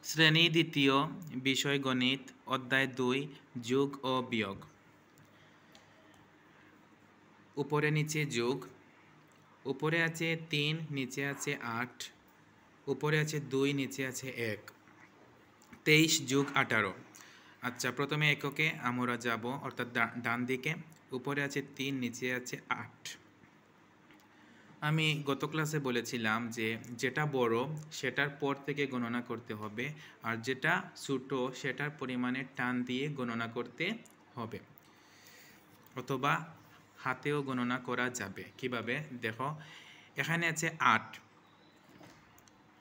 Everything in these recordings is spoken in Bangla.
শ্রেণী দ্বিতীয়, বিষয় গণিত, অধ্যায় 2, যোগ ও বিয়োগ। উপরে নিচে যোগ। উপরে আছে 3, নিচে আছে 8, উপরে আছে 2, নিচে আছে 1। 23 যোগ 18। আচ্ছা, প্রথমে এককে আমরা যাব, অর্থাৎ ডান দিকে। উপরে আছে 3, নিচে আছে 8। আমি গত ক্লাসে বলেছিলাম যে যেটা বড় সেটার পর থেকে গণনা করতে হবে, আর যেটা ছোট সেটার পরিমাণে টান দিয়ে গণনা করতে হবে, অথবা হাতেও গণনা করা যাবে। কিভাবে দেখো, এখানে আছে 8,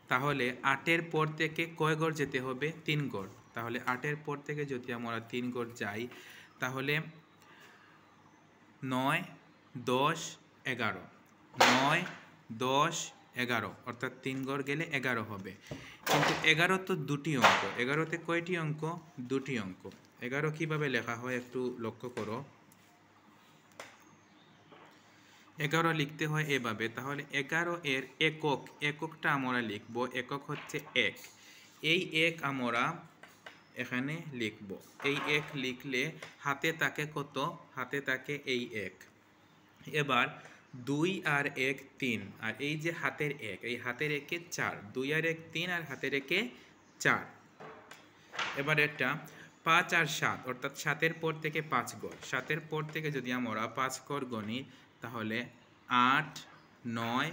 তাহলে 8-এর পর থেকে কয় ঘর যেতে হবে? 3 ঘর। তাহলে 8-এর পর থেকে যদি আমরা 3 ঘর যাই, তাহলে 9, 10, 11, 9, 10, 11, অর্থাৎ 3 ঘর গেলে 11 হবে। কিন্তু 11 তো দুটি অঙ্ক। 11-তে কয়টি অঙ্ক? দুটি অঙ্ক। 11 কিভাবে লেখা হয় একটু লক্ষ্য করো। 11 লিখতে হয় এভাবে। তাহলে 11-এর এককটা আমরা লিখব। একক হচ্ছে 1। এই 1 আমরা এখানে লিখব। এই 1 লিখলে হাতে থাকে কত? হাতে থাকে এই 1। এবার 2 আর 1 3, আর এই যে হাতের 1, এই হাতের 1-এ 4। 2 আর 1 3, আর হাতের 1-এ 4। এবার এটা 5 আর 7, অর্থাৎ 7-এর পর থেকে 5 ঘর। 7-এর পর থেকে যদি আমরা 5 ঘর গণি, তাহলে 8, 9,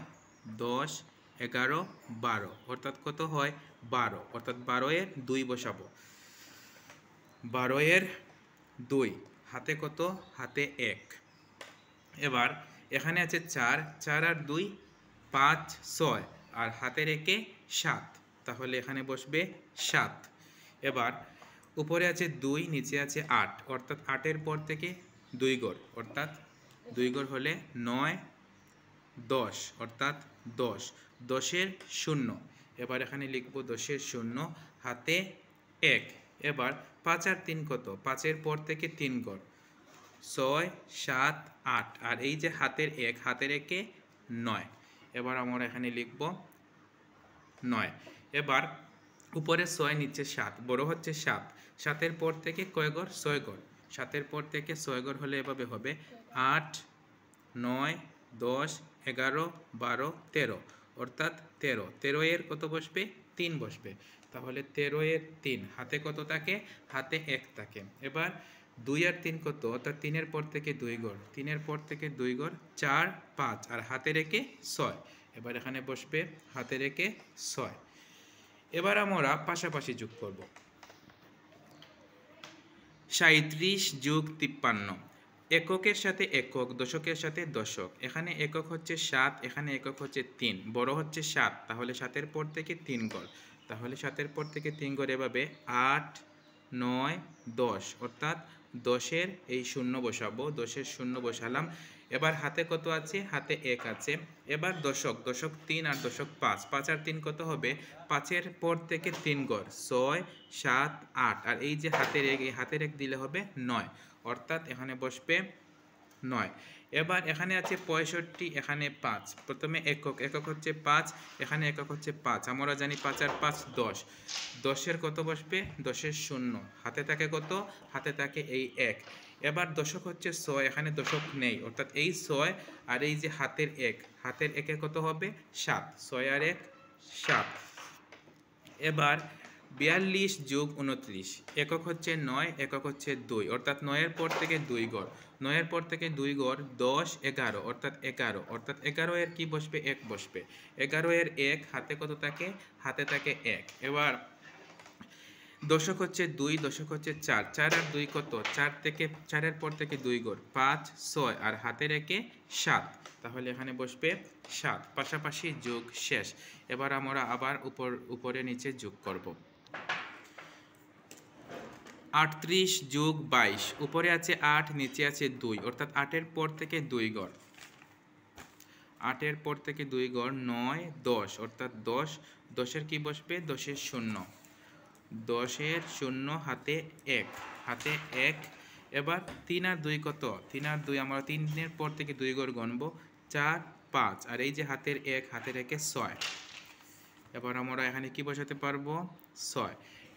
10, 11, 12, অর্থাৎ কত হয়? 12। অর্থাৎ 12-এর 2 বসাবো। 12-এর 2, হাতে কত? হাতে 1। এবার এখানে আছে 4, 4 আর 2, 5, 6, আর হাতের 1-এ 7, তাহলে এখানে বসবে 7। এবার উপরে আছে 2, নিচে আছে 8, অর্থাৎ 8-এর পর থেকে 2 ঘর, অর্থাৎ 2 ঘর হলে 9, 10, অর্থাৎ 10। 10-এর 0, এবার এখানে লিখব 10-এর 0, হাতে 1। এবার 5 আর 3 কত? 5-এর পর থেকে 3 ঘর, 6, 7, 8, আর এই যে হাতের 1, হাতের 1-এ 9। এবার আমরা এখানে লিখব 9। এবার উপরে 6, নিচে 7, বড় হচ্ছে 7। 7-এর পর থেকে কয় ঘর? 6 ঘর। 7-এর পর থেকে 6 ঘর হলে এভাবে হবে 8, 9, 10, 11, 12, 13, অর্থাৎ 13। 13-এর কত বসবে? 3 বসবে। তাহলে 13-এর 3, হাতে কত থাকে? হাতে 1 থাকে। এবার 2 আর 3 কত? অর্থাৎ 3-এর পর থেকে 2 ঘর। 3-এর পর থেকে 2 ঘর, 4, 5, আর হাতে রেখে 6। এবার এখানে বসবে হাতে রেখে 6। এবার আমরা পাশাপাশি যোগ করব। 37 যোগ 53। এককের সাথে একক, দশকের সাথে দশক। এখানে একক হচ্ছে 7, এখানে একক হচ্ছে 3। বড় হচ্ছে 7, তাহলে 7-এর পর থেকে 3 ঘর। তাহলে 7-এর পর থেকে 3 ঘর এভাবে 8, 9, 10, অর্থাৎ 10-এর এই 0 বসাবো। 10-এর 0 বসালাম। এবার হাতে কত আছে? হাতে 1 আছে। এবার দশক, দশক 3 আর দশক 5। 5 আর 3 কত হবে? 5-এর পর থেকে 3 ঘর, 6, 7, 8, আর এই যে হাতের 1, এই হাতের 1 দিলে হবে 9, অর্থাৎ এখানে বসবে 9। এবার এখানে আছে 65, এখানে 5। প্রথমে একক, একক হচ্ছে 5, এখানে একক হচ্ছে 5। আমরা জানি 5 আর 5 10। 10-এর কত বসবে? 10-এর 0, হাতে থাকে কত? হাতে থাকে এই 1। এবার দশক হচ্ছে 6, এখানে দশক নেই, অর্থাৎ এই 6, আর এই যে হাতের 1, হাতের 1-এ কত হবে? 7। 6 আর 1, 7। এবার 42 যোগ 29। একক হচ্ছে 9, একক হচ্ছে 2, অর্থাৎ 9-এর পর থেকে 2 ঘর। 9-এর পর থেকে 2 ঘর, 10, 11, অর্থাৎ 11, অর্থাৎ 11-এর কি বসবে? 1 বসবে। 11-এর 1, হাতে কত থাকে? হাতে থাকে 1। এবার দশক হচ্ছে 2, দশক হচ্ছে 4। 4 আর 2 কত? 4 থেকে 4-এর পর থেকে 2 ঘর, 5, 6, আর হাতের 1-এ 7, তাহলে এখানে বসবে 7। পাশাপাশি যোগ শেষ। এবার আমরা আবার উপরে নিচে যোগ করব। 38 যোগ 22। উপরে আছে 8, নিচে আছে 2, অর্থাৎ 8-এর পর থেকে 2 ঘর। 8-এর পর থেকে 2 ঘর, 9, 10, অর্থাৎ 10। 10-এর কি বসবে? 10-এর 0। 10-এর 0, হাতে 1, হাতে 1। এবার 3 আর 2 কত? 3 আর 2, আমরা 3-এর পর থেকে 2 ঘর গণব, 4, 5, আর এই যে হাতের 1, হাতের 1-এ 6। এবার আমরা এখানে কি বসাতে পারবো 6।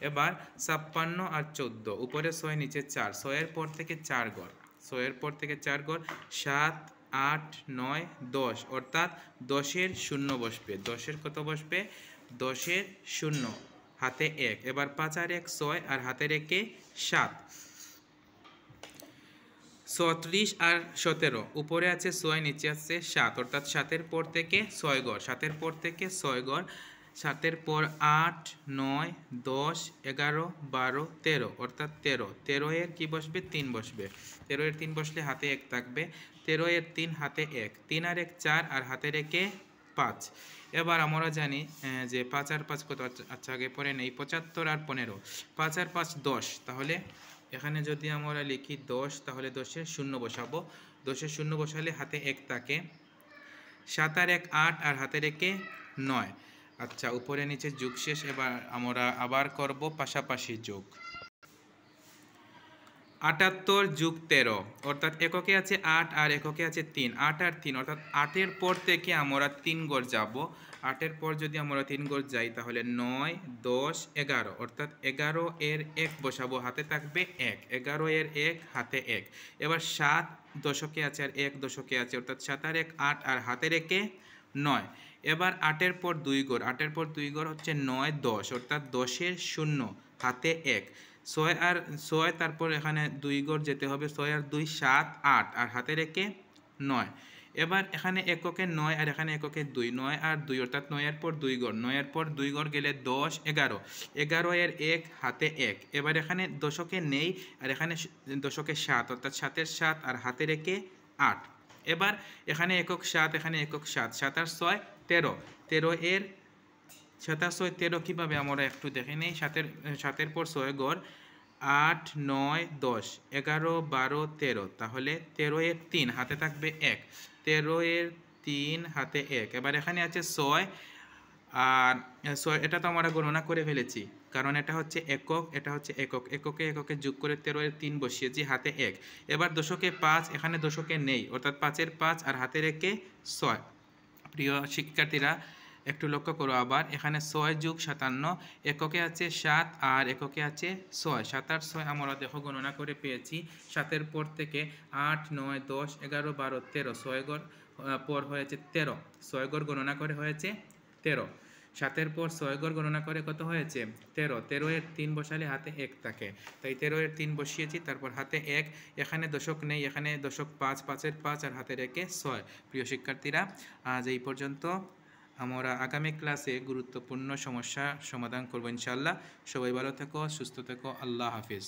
এবার 56 আর 14, উপরে 6 নিচে 4, 6-এর পর থেকে 4 ঘর, 6-এর পর থেকে 4 ঘর, 7 8 9 10, অর্থাৎ 10-এর শূন্য বসবে। 10-এর কত বসবে? 10-এর শূন্য, হাতে 1। এবার 5 আর 1 6 আর হাতে রেখে 7। 34 আর 17, উপরে আছে 6 নিচে আছে 7, অর্থাৎ 7-এর পর থেকে 6 ঘর, 7-এর পর থেকে 6 ঘর, 7-এর পর 8 9 10 11 12 13, অর্থাৎ 13। 13-এর কি বসবে? 3 বসবে। 13-এর 3 বসলে হাতে 1 থাকবে। 13-এর 3 হাতে 1, 3 আর 1 4 আর হাতে রেখে 5। এবার আমরা জানি যে 5 আর 5 কত? আচ্ছা আগে পরে নেই। 75 আর 15, 5 আর 5 10, তাহলে এখানে যদি আমরা লিখি 10, তাহলে 10-এর শূন্য বসাবো। 10-এর শূন্য বসালে হাতে 1 থাকে। 7 আর 1 8 আর হাতে রেখে 9। আচ্ছা, উপরে নিচে যোগ শেষ। এবার আমরা আবার করব পাশাপাশি যোগ। 78 যোগ 13, অর্থাৎ এককে আছে 8 আর এককে আছে 3। 8 আর 3, অর্থাৎ 8-এর পর থেকে আমরা 3 ঘর যাব। 8-এর পর যদি আমরা 3 ঘর যাই তাহলে 9 10 11, অর্থাৎ 11-এর 1 বসাবো, হাতে থাকবে 1। 11-এর 1 হাতে 1। এবার 7 দশকে আছে আর 1 দশকে আছে, অর্থাৎ 7 আর 1 8 আর হাতে রেখে 9। এবার 8-এর পর 2 ঘর, 8-এর পর 2 ঘর হচ্ছে 9 10, অর্থাৎ 10-এর শূন্য, হাতে 1। 6 আর 6, তারপর এখানে 2 ঘর যেতে হবে। 6 আর 2 7 8 আর হাতে রেখে 9। এবার এখানে এককে 9 আর এখানে এককে 2, 9 আর 2, অর্থাৎ 9-এর পর 2 ঘর, 9-এর পর 2 ঘর গেলে 10 11, 11-এর 1 হাতে 1। এবার এখানে দশকে নেই আর এখানে দশকে 7, অর্থাৎ 7-এর 7 আর হাতে রেখে 8। এবার এখানে একক 7, এখানে একক 7, 7 আর 6 13, 13-এর 7 আর 6 13 কীভাবে আমরা একটু দেখে নেই। 7-এর পর 6 ঘর, 8 9 10 11 12 13, তাহলে 13-এর 3 হাতে থাকবে 1। 13-এর 3 হাতে 1। এবার এখানে আছে 6 আর 6, এটা তো আমরা গণনা করে ফেলেছি, কারণ এটা হচ্ছে একক, এটা হচ্ছে একক। এককে এককে যোগ করে 13-এর 3 বসিয়েছি, হাতে 1। এবার দশকে 5, এখানে দশকে নেই, অর্থাৎ 5-এর 5 আর হাতে রেখে 6। প্রিয় শিক্ষার্থীরা, একটু লক্ষ্য করো আবার, এখানে 6 যোগ 57, এককে আছে 7 আর এককে আছে 6। 7 আর 6 আমরা দেখো গণনা করে পেয়েছি। 7-এর পর থেকে 8 9 10 11 12 13, 6 ঘর পর হয়েছে 13। 6 ঘর গণনা করে হয়েছে 13। 7-এর পর 6 ঘর গণনা করে কত হয়েছে? 13। 13-এর 3 বসালে হাতে 1 থাকে, তাই 13-এর 3 বসিয়েছি, তারপর হাতে 1। এখানে দশক নেই, এখানে দশক 5, 5-এর 5 আর হাতে রেখে 6। প্রিয় শিক্ষার্থীরা, আজ এই পর্যন্ত। আমরা আগামী ক্লাসে গুরুত্বপূর্ণ সমস্যা সমাধান করব ইনশাআল্লাহ। সবাই ভালো থেকো, সুস্থ থেকো। আল্লাহ হাফিজ।